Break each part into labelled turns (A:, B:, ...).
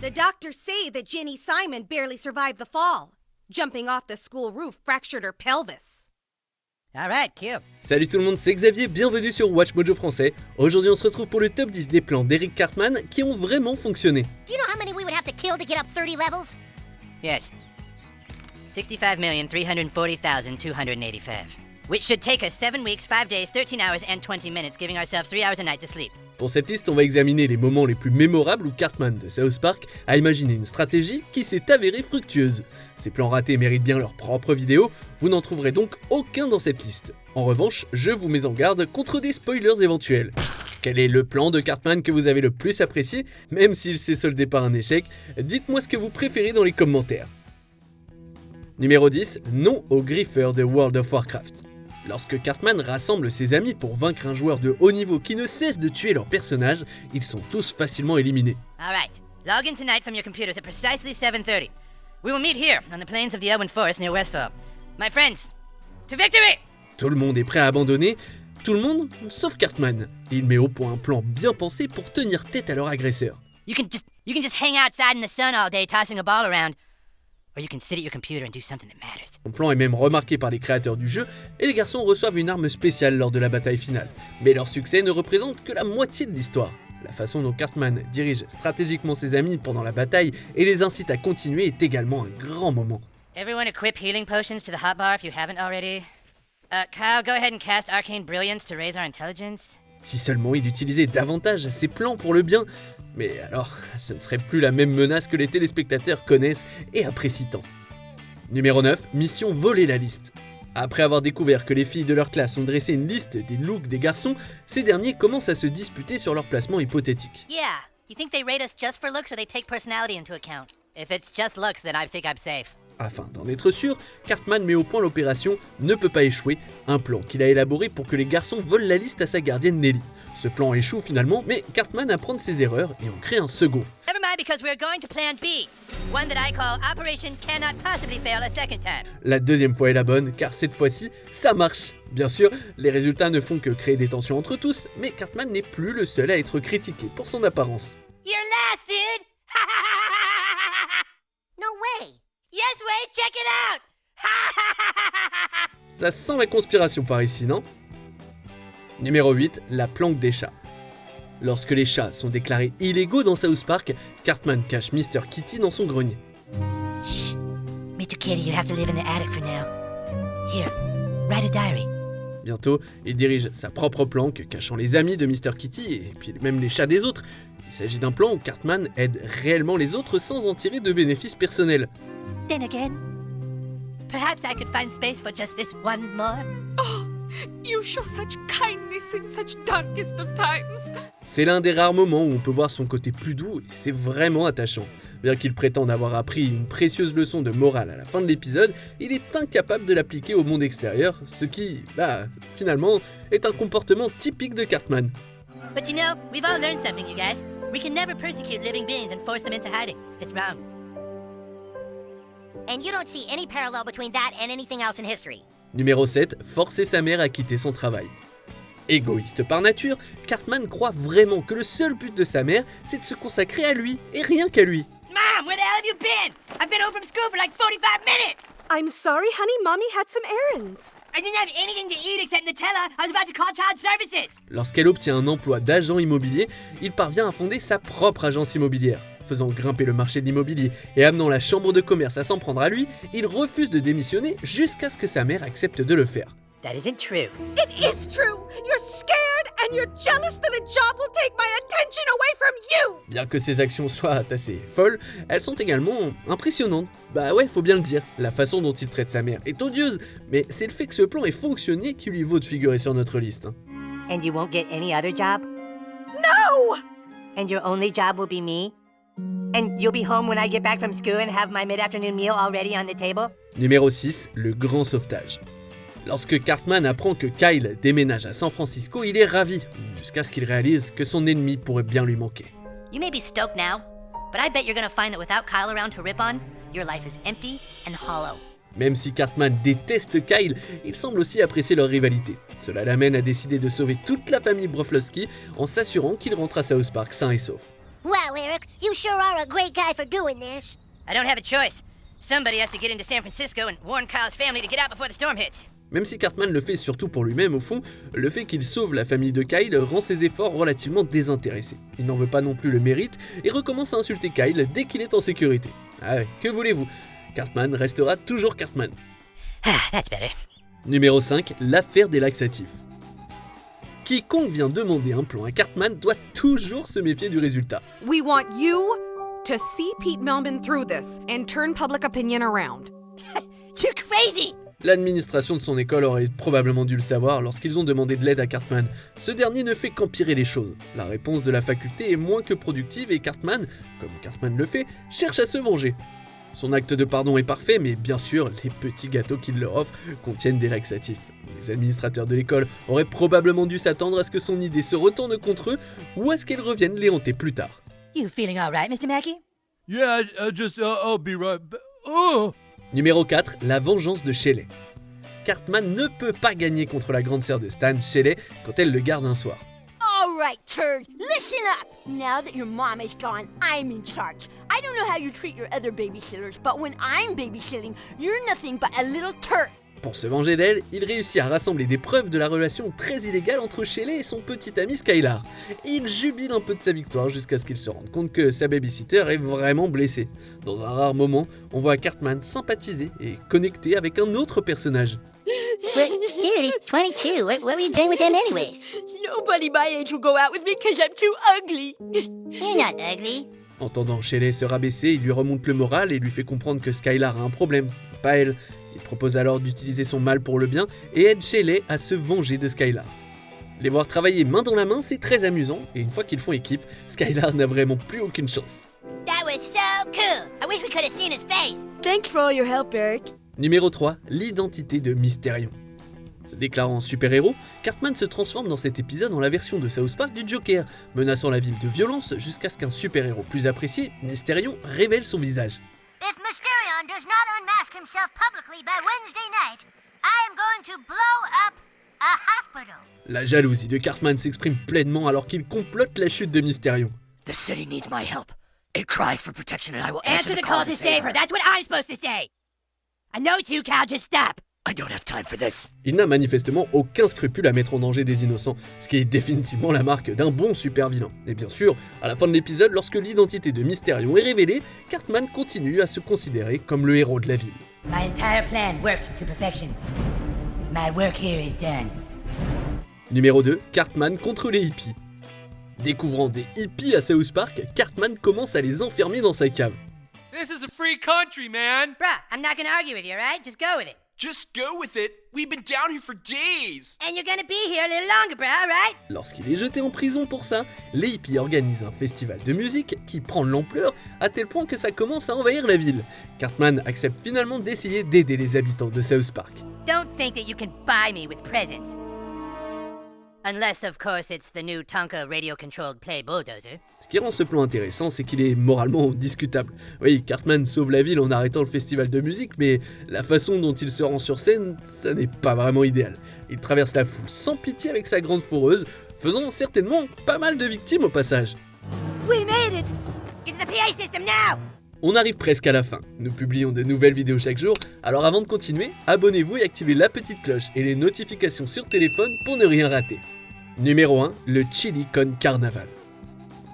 A: The doctors say that Ginny Simon barely survived the fall. Jumping off the school roof fractured her pelvis.
B: Alright, cute.
C: Salut tout le monde, c'est Xavier, bienvenue sur Watch Mojo Français. Aujourd'hui on se retrouve pour le top 10 des plans d'Eric Cartman qui ont vraiment fonctionné.
D: Do you know how many we would have to kill to get up 30 levels?
B: Yes. 65,340,285. Which should take us 7 weeks, 5 days, 13 hours and 20 minutes, giving ourselves 3 hours a night to sleep.
C: Pour cette liste, on va examiner les moments les plus mémorables où Cartman de South Park a imaginé une stratégie qui s'est avérée fructueuse. Ces plans ratés méritent bien leur propre vidéo, vous n'en trouverez donc aucun dans cette liste. En revanche, je vous mets en garde contre des spoilers éventuels. Quel est le plan de Cartman que vous avez le plus apprécié, même s'il s'est soldé par un échec? Dites-moi ce que vous préférez dans les commentaires. Numéro 10, non au griffer de World of Warcraft. Lorsque Cartman rassemble ses amis pour vaincre un joueur de haut niveau qui ne cesse de tuer leurs personnages, ils sont tous facilement éliminés.
B: Alright, log in tonight from your computers at precisely 7:30. We will meet here, on the plains of the Elwyn Forest near Westfall. My friends, to victory!
C: Tout le monde est prêt à abandonner, tout le monde sauf Cartman. Il met au point un plan bien pensé pour tenir tête à leur agresseur.
B: You can just hang outside in the sun all day tossing a ball around. Or you can sit at your computer and do something that matters.
C: Son plan est même remarqué par les créateurs du jeu et les garçons reçoivent une arme spéciale lors de la bataille finale. Mais leur succès ne représente que la moitié de l'histoire. La façon dont Cartman dirige stratégiquement ses amis pendant la bataille et les incite à continuer est également un grand moment.
B: Everyone equip healing potions to the hotbar if you haven't already. Kyle, go ahead and cast Arcane Brilliance to raise our intelligence.
C: Si seulement il utilisait davantage ses plans pour le bien, mais alors ce ne serait plus la même menace que les téléspectateurs connaissent et apprécient tant. Numéro 9, mission voler la liste. Après avoir découvert que les filles de leur classe ont dressé une liste des looks des garçons, ces derniers commencent à se disputer sur leur placement hypothétique.
B: Yeah, you think they rate us just for looks or they take personality into account? If it's just looks, then I think I'm safe.
C: Afin d'en être sûr, Cartman met au point l'opération Ne peut pas échouer, un plan qu'il a élaboré pour que les garçons volent la liste à sa gardienne Nelly. Ce plan échoue finalement, mais Cartman apprend de ses erreurs et en crée un second.
B: Never mind, because we're going to plan B, one that I call Operation Cannot Possibly Fail a Second Time.
C: La deuxième fois est la bonne, car cette fois-ci, ça marche. Bien sûr, les résultats ne font que créer des tensions entre tous, mais Cartman n'est plus le seul à être critiqué pour son apparence.
B: You're last, dude!
D: No way!
B: Yes, wait, check it out!
C: Ça sent la conspiration par ici, non? Numéro 8, la planque des chats. Lorsque les chats sont déclarés illégaux dans South Park, Cartman cache Mr. Kitty dans son grenier.
B: Shh! Mr. Kitty, you have to live in the attic for now. Here, write a diary.
C: Bientôt, il dirige sa propre planque, cachant les amis de Mr. Kitty et puis même les chats des autres. Il s'agit d'un plan où Cartman aide réellement les autres sans en tirer de bénéfices personnels.
B: Then again, perhaps I could find space for just this one more.
A: Oh, you show such kindness in such darkest of times.
C: C'est l'un des rares moments où on peut voir son côté plus doux et c'est vraiment attachant. Bien qu'il prétende avoir appris une précieuse leçon de morale à la fin de l'épisode, il est incapable de l'appliquer au monde extérieur, ce qui, finalement, est un comportement typique de Cartman.
B: But you know, we've all learned something, you guys. We can never persecute living beings and force them into hiding. It's wrong.
D: And you don't see any parallel between that and anything else in history.
C: Numéro 7, forcer sa mère à quitter son travail. Égoïste par nature, Cartman croit vraiment que le seul but de sa mère, c'est de se consacrer à lui, et rien qu'à lui.
B: Mom, where the hell have you been? I've been home from school for like 45 minutes!
A: I'm sorry, honey. Mommy had some errands.
B: I didn't have anything to eat except Nutella. I was about to call child services.
C: Lorsqu'elle obtient un emploi d'agent immobilier, il parvient à fonder sa propre agence immobilière. Faisant grimper le marché de l'immobilier et amenant la chambre de commerce à s'en prendre à lui, il refuse de démissionner jusqu'à ce que sa mère accepte de le faire.
B: That isn't true.
A: It is true. You're scared and you're jealous that a job will take my attention away from you.
C: Bien que ses actions soient assez folles, elles sont également impressionnantes. Faut bien le dire, la façon dont il traite sa mère est odieuse, mais c'est le fait que ce plan ait fonctionné qui lui vaut de figurer sur notre liste.
B: And you won't get any other job?
A: No!
B: And your only job will be me? And you'll be home when I get back from school and have my mid-afternoon meal already on the table?
C: Numéro 6, le grand sauvetage. Lorsque Cartman apprend que Kyle déménage à San Francisco, il est ravi, jusqu'à ce qu'il réalise que son ennemi pourrait bien lui manquer.
B: You may be stoked now, but I bet you're gonna find that without Kyle around to rip on, your life is empty and hollow.
C: Même si Cartman déteste Kyle, il semble aussi apprécier leur rivalité. Cela l'amène à décider de sauver toute la famille Broflovski en s'assurant qu'il rentre à South Park sain et sauf.
D: Wow, Eric, you sure are a great guy for doing this.
B: I don't have a choice. Somebody has to get into San Francisco and warn Kyle's family to get out before the storm hits.
C: Même si Cartman le fait surtout pour lui-même au fond, le fait qu'il sauve la famille de Kyle rend ses efforts relativement désintéressés. Il n'en veut pas non plus le mérite et recommence à insulter Kyle dès qu'il est en sécurité. Ah ouais, que voulez-vous? Cartman restera toujours Cartman.
B: Ah, that's better.
C: Numéro 5, l'affaire des laxatifs. Quiconque vient demander un plan à Cartman doit toujours se méfier du résultat.
A: We want you to see Pete Melman through this and turn public opinion around.
B: You're crazy!
C: L'administration de son école aurait probablement dû le savoir lorsqu'ils ont demandé de l'aide à Cartman. Ce dernier ne fait qu'empirer les choses. La réponse de la faculté est moins que productive et Cartman, comme Cartman le fait, cherche à se venger. Son acte de pardon est parfait, mais bien sûr, les petits gâteaux qu'il leur offre contiennent des laxatifs. Les administrateurs de l'école auraient probablement dû s'attendre à ce que son idée se retourne contre eux ou à ce qu'elle revienne les hanter plus tard.
B: You feeling all right, Mr. Mackey?
E: Yeah, I'll be right back. Oh!
C: Numéro 4, la vengeance de Shelley. Cartman ne peut pas gagner contre la grande sœur de Stan, Shelley, quand elle le garde un soir.
F: All right, turd, listen up! Now that your mom is gone, I'm in charge. I don't know how you treat your other babysitters, but when I'm babysitting, you're nothing but a little turd.
C: Pour se venger d'elle, il réussit à rassembler des preuves de la relation très illégale entre Shelley et son petit ami Skylar. Il jubile un peu de sa victoire jusqu'à ce qu'il se rende compte que sa babysitter est vraiment blessée. Dans un rare moment, on voit Cartman sympathiser et connecter avec un autre personnage.
D: But, dude, he's 22. What are you doing with him anyways?
F: Nobody my age will go out with me because I'm too ugly.
D: You're not ugly.
C: Entendant Shelley se rabaisser, il lui remonte le moral et lui fait comprendre que Skylar a un problème, pas elle. Il propose alors d'utiliser son mal pour le bien et aide Shelley à se venger de Skylar. Les voir travailler main dans la main, c'est très amusant, et une fois qu'ils font équipe, Skylar n'a vraiment plus aucune chance.
D: That was so cool. I wish we could have seen his face.
F: Thanks for all your help, Eric.
C: Numéro 3, l'identité de Mysterion. Se déclarant super-héros, Cartman se transforme dans cet épisode en la version de South Park du Joker, menaçant la ville de violence jusqu'à ce qu'un super-héros plus apprécié, Mysterion, révèle son visage.
D: If Mysterion does not unmask himself publicly by Wednesday night, I am going to blow up a hospital.
C: La jalousie de Cartman s'exprime pleinement alors qu'il complote la chute de Mysterion.
B: The city needs my help. It cries for protection and I will answer the call to save her. That's what I'm supposed to say. I know it's you, Cal, just stop. I don't have time for this.
C: Il n'a manifestement aucun scrupule à mettre en danger des innocents, ce qui est définitivement la marque d'un bon super-vilain. Et bien sûr, à la fin de l'épisode, lorsque l'identité de Mysterion est révélée, Cartman continue à se considérer comme le héros de la ville.
B: My entire plan worked to perfection. My work here is done.
C: Numéro 2, Cartman contre les hippies. Découvrant des hippies à South Park, Cartman commence à les enfermer dans sa cave.
E: This is a free country, man.
B: Bruh, I'm not gonna argue with you, alright? Just go with it.
E: Just go with it. We've been down here for days.
B: And you're gonna be here a little longer, bruh, alright?
C: Lorsqu'il est jeté en prison pour ça, les hippies organisent un festival de musique qui prend de l'ampleur à tel point que ça commence à envahir la ville. Cartman accepte finalement d'essayer d'aider les habitants de South Park.
B: Don't think that you can buy me with presents. Unless, of course, it's the new Tonka radio-controlled play bulldozer.
C: Ce qui rend ce plan intéressant, c'est qu'il est moralement discutable. Oui, Cartman sauve la ville en arrêtant le festival de musique, mais la façon dont il se rend sur scène, ça n'est pas vraiment idéal. Il traverse la foule sans pitié avec sa grande fourreuse, faisant certainement pas mal de victimes au passage.
F: We made it!
B: Get to the PA system now!
C: On arrive presque à la fin. Nous publions de nouvelles vidéos chaque jour, alors avant de continuer, abonnez-vous et activez la petite cloche et les notifications sur téléphone pour ne rien rater. Numéro 1, le Chili Con Carnaval.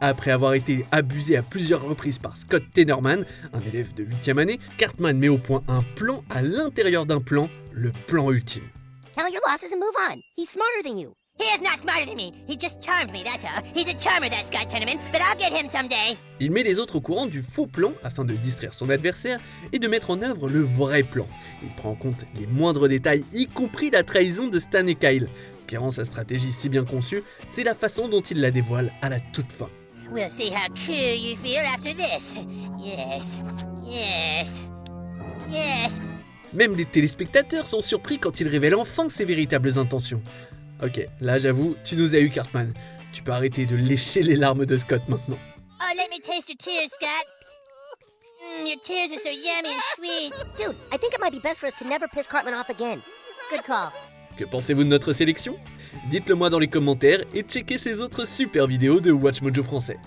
C: Après avoir été abusé à plusieurs reprises par Scott Tenorman, un élève de 8e année, Cartman met au point un plan à l'intérieur d'un plan, le plan ultime.
D: Count your losses and move on. He's smarter than you.
B: He is not smarter than me. He just charmed me, that's all. He's a charmer, that Scott Tenorman, but I'll get him someday.
C: Il met les autres au courant du faux plan afin de distraire son adversaire et de mettre en œuvre le vrai plan. Il prend en compte les moindres détails, y compris la trahison de Stan et Kyle. Ce qui rend sa stratégie si bien conçue, c'est la façon dont il la dévoile à la toute fin.
B: We'll see how cool you feel after this. Yes, yes, yes.
C: Même les téléspectateurs sont surpris quand il révèle enfin ses véritables intentions. Ok, là j'avoue, tu nous as eu Cartman. Tu peux arrêter de lécher les larmes de Scott maintenant.
B: Oh, let me taste your tears, Scott. Your tears are so yummy and sweet.
D: Dude, I think it might be best for us to never piss Cartman off again. Good call.
C: Que pensez-vous de notre sélection? Dites-le moi dans les commentaires et checkez ces autres super vidéos de WatchMojo français.